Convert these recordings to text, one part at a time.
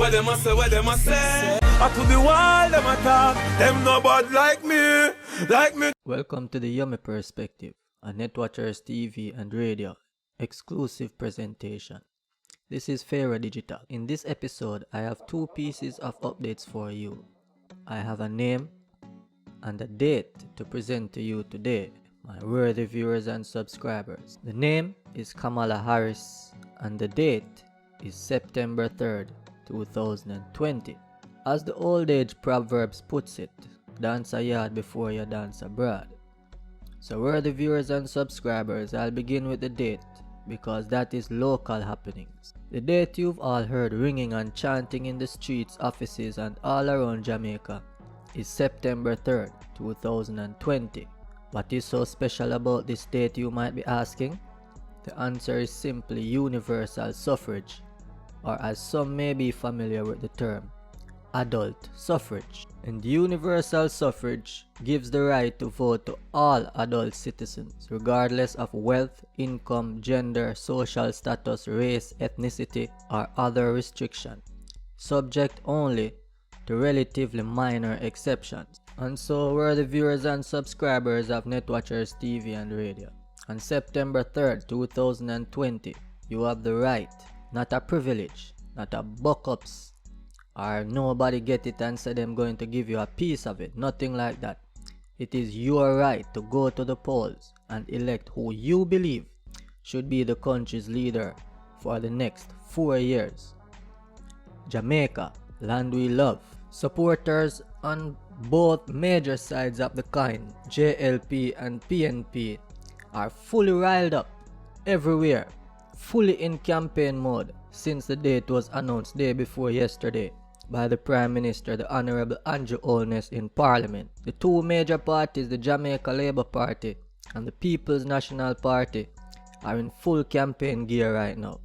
What them a say, what them a say. I to the wall, them a talk. Them no bad like me, like me. Welcome to the Yummy Perspective, a Netwatchers TV and Radio exclusive presentation. This is Fairer Digital. In this episode, I have two pieces of updates for you. I have a name and a date to present to you today, my worthy viewers and subscribers. The name is Kamala Harris and the date is September 3rd, 2020. As the old age proverbs puts it, dance a yard before you dance abroad. So worthy viewers and subscribers, I'll begin with the date because that is local happenings. The date you've all heard ringing and chanting in the streets, offices and all around Jamaica is September 3rd, 2020. What is so special about this date, you might be asking? The answer is simply universal suffrage, or as some may be familiar with the term, adult suffrage. And universal suffrage gives the right to vote to all adult citizens, regardless of wealth, income, gender, social status, race, ethnicity, or other restriction, subject only to relatively minor exceptions. And so, worthy viewers and subscribers of Netwatchers TV and Radio, on September 3rd, 2020, you have the right, not a privilege, not a buck-ups, or nobody get it and say them going to give you a piece of it. Nothing like that. It is your right to go to the polls and elect who you believe should be the country's leader for the next 4 years. Jamaica, land we love. Supporters on both major sides of the coin, JLP and PNP, are fully riled up everywhere, fully in campaign mode since the date was announced day before yesterday by the Prime Minister, the Honorable Holness, in Parliament. The two major parties, the Jamaica Labour Party and the People's National Party, are in full campaign gear right now.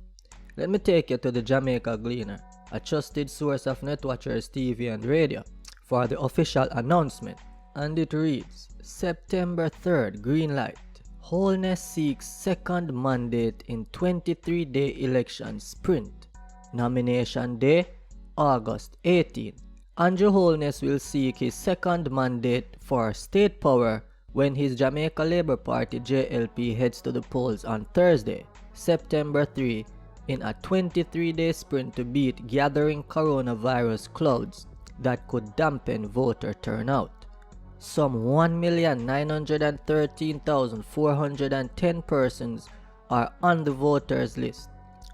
Let me take you to the Jamaica Gleaner, a trusted source of Netwatchers TV and Radio, for the official announcement. And it reads, September 3rd, green light. Holness seeks second mandate in 23-day election sprint. Nomination day, August 18. Andrew Holness will seek his second mandate for state power when his Jamaica Labour Party JLP heads to the polls on Thursday, September 3, in a 23-day sprint to beat gathering coronavirus clouds that could dampen voter turnout. Some 1,913,410 persons are on the voters list,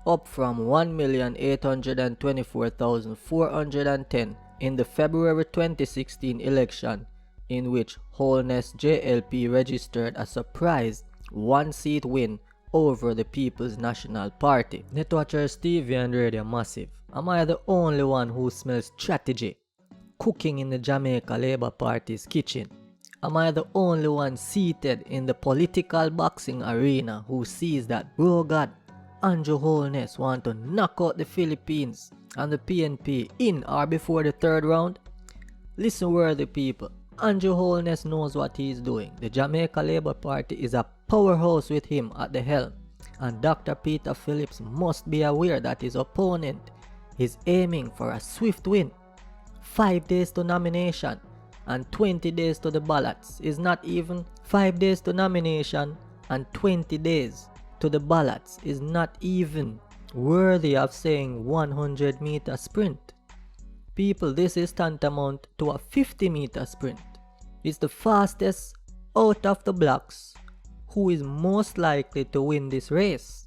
up from 1,824,410 in the February 2016 election, in which Holness JLP registered a surprise one-seat win over the People's National Party. Netwatchers TV and Radio massive. Am I the only one who smells strategy cooking in the Jamaica Labour Party's kitchen? Am I the only one seated in the political boxing arena who sees that, bro God, Andrew Holness want to knock out the Philippines and the PNP in or before the third round? Listen, worthy people, Andrew Holness knows what he is doing. The Jamaica Labour Party is a powerhouse with him at the helm, and Dr. Peter Phillips must be aware that his opponent is aiming for a swift win. 5 days to nomination and 20 days to the ballots is not even 5 days to nomination and 20 days to the ballots is not even worthy of saying 100-meter sprint. People, this is tantamount to a 50-meter sprint. It's the fastest out of the blocks who is most likely to win this race.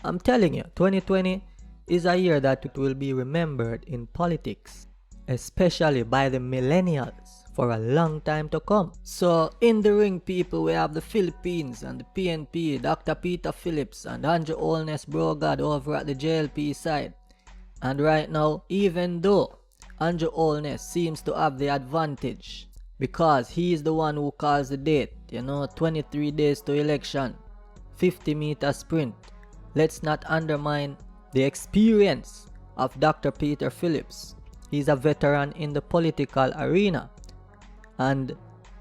I'm telling you, 2020 is a year that it will be remembered in politics, especially by the millennials, for a long time to come. So in the ring, people, we have the Philippines and the PNP, Dr. Peter Phillips and Andrew Holness Brogard over at the JLP side. And right now, even though Andrew Holness seems to have the advantage because he is the one who calls the date, 23 days to election, 50-meter sprint, let's not undermine the experience of Dr. Peter Phillips. He's a veteran in the political arena. And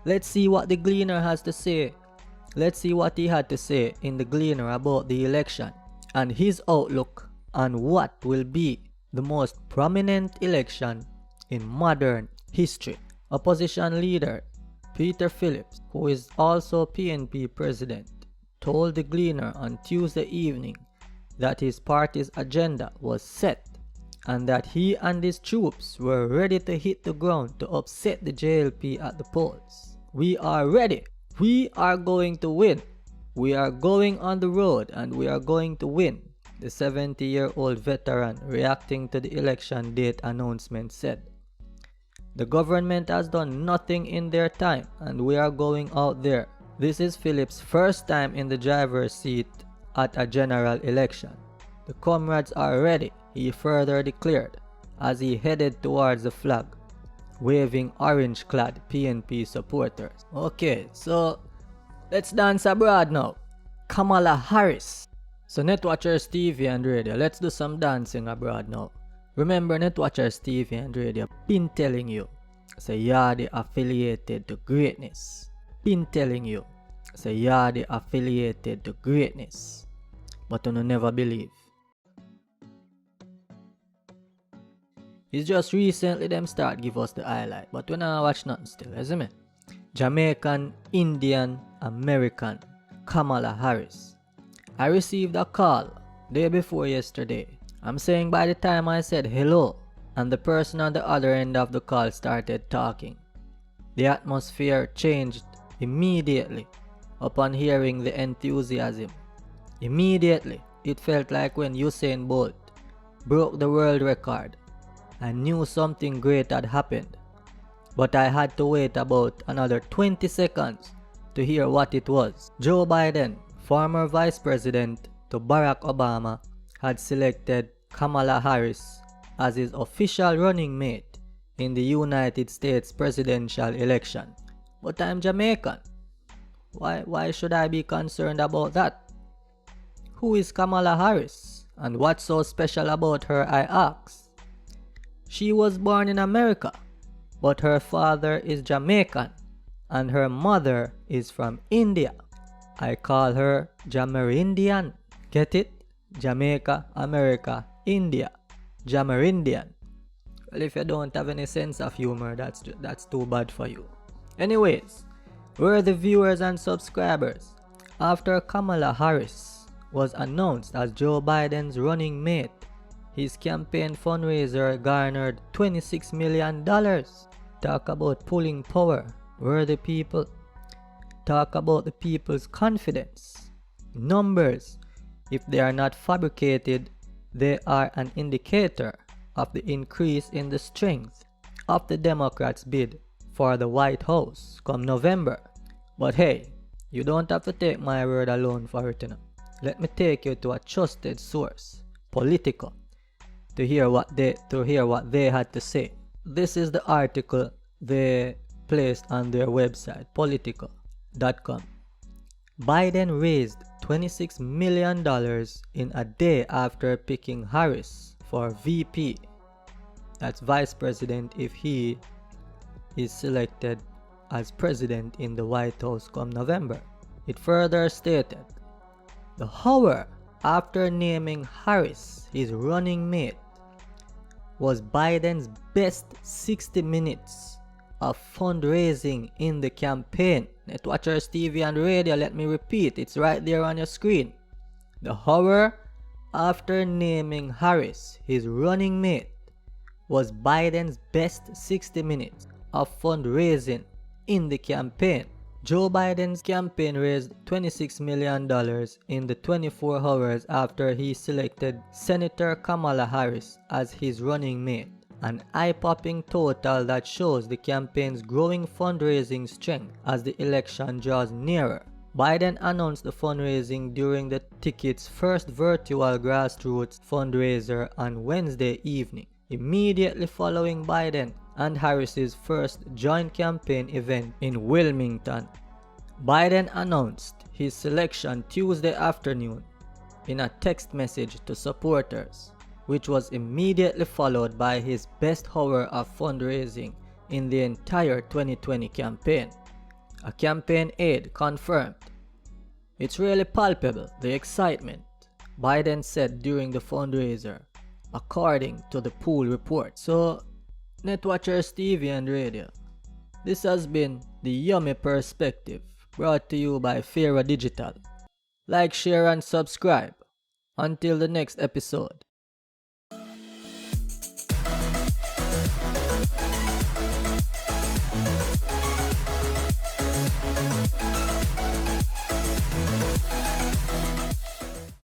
let's see what the Gleaner has to say. Let's see what he had to say in the Gleaner about the election and his outlook on what will be the most prominent election in modern history. Opposition leader Peter Phillips, who is also PNP president, told the Gleaner on Tuesday evening that his party's agenda was set and that he and his troops were ready to hit the ground to upset the JLP at the polls. "We are ready. We are going to win. We are going on the road and we are going to win," the 70-year-old veteran, reacting to the election date announcement, said. "The government has done nothing in their time and we are going out there." This is Phillips' first time in the driver's seat at a general election. "The comrades are ready," he further declared as he headed towards the flag, waving orange-clad PNP supporters. Okay, so let's dance abroad now. Kamala Harris. So Netwatchers TV and Radio, let's do some dancing abroad now. Remember, Netwatchers TV and Radio been telling you, say you're the affiliated to greatness. Been telling you, say you're the affiliated to greatness. But you never believe. It's just recently them start give us the highlight, but we not watch nothing still, isn't it? Jamaican, Indian, American, Kamala Harris. I received a call day before yesterday. I'm saying by the time I said hello, and the person on the other end of the call started talking, the atmosphere changed immediately upon hearing the enthusiasm. Immediately, it felt like when Usain Bolt broke the world record. I knew something great had happened, but I had to wait about another 20 seconds to hear what it was. Joe Biden, former vice president to Barack Obama, had selected Kamala Harris as his official running mate in the United States presidential election. But I'm Jamaican. Why should I be concerned about that? Who is Kamala Harris, and what's so special about her, I asked. She was born in America, but her father is Jamaican and her mother is from India. I call her Jamaican. Get it? Jamaica, America, India. Jamaican. Well, if you don't have any sense of humor, that's too bad for you. Anyways, where are the viewers and subscribers? After Kamala Harris was announced as Joe Biden's running mate, his campaign fundraiser garnered $26 million. Talk about pulling power. Where are the people? Talk about the people's confidence. Numbers, if they are not fabricated, they are an indicator of the increase in the strength of the Democrats' bid for the White House come November. But hey, you don't have to take my word alone for it, you know. Let me take you to a trusted source, Politico, to hear what they had to say. This is the article they placed on their website, Politico.com. Biden raised $26 million in a day after picking Harris for VP. That's vice president if he is selected as president in the White House come November. It further stated, the hour after naming Harris his running mate was Biden's best 60 minutes of fundraising in the campaign. Netwatchers TV and Radio, let me repeat, it's right there on your screen. The hour after naming Harris his running mate was Biden's best 60 minutes of fundraising in the campaign. Joe Biden's campaign raised $26 million in the 24 hours after he selected Senator Kamala Harris as his running mate, an eye-popping total that shows the campaign's growing fundraising strength as the election draws nearer. Biden announced the fundraising during the ticket's first virtual grassroots fundraiser on Wednesday evening, immediately following Biden and Harris's first joint campaign event in Wilmington. Biden announced his selection Tuesday afternoon in a text message to supporters, which was immediately followed by his best hour of fundraising in the entire 2020 campaign. A campaign aide confirmed, "It's really palpable, the excitement," Biden said during the fundraiser. according to the pool report. So, Netwatchers TV and Radio, this has been the Yummy Perspective, brought to you by Fairer Digital. Like, share and subscribe. Until the next episode.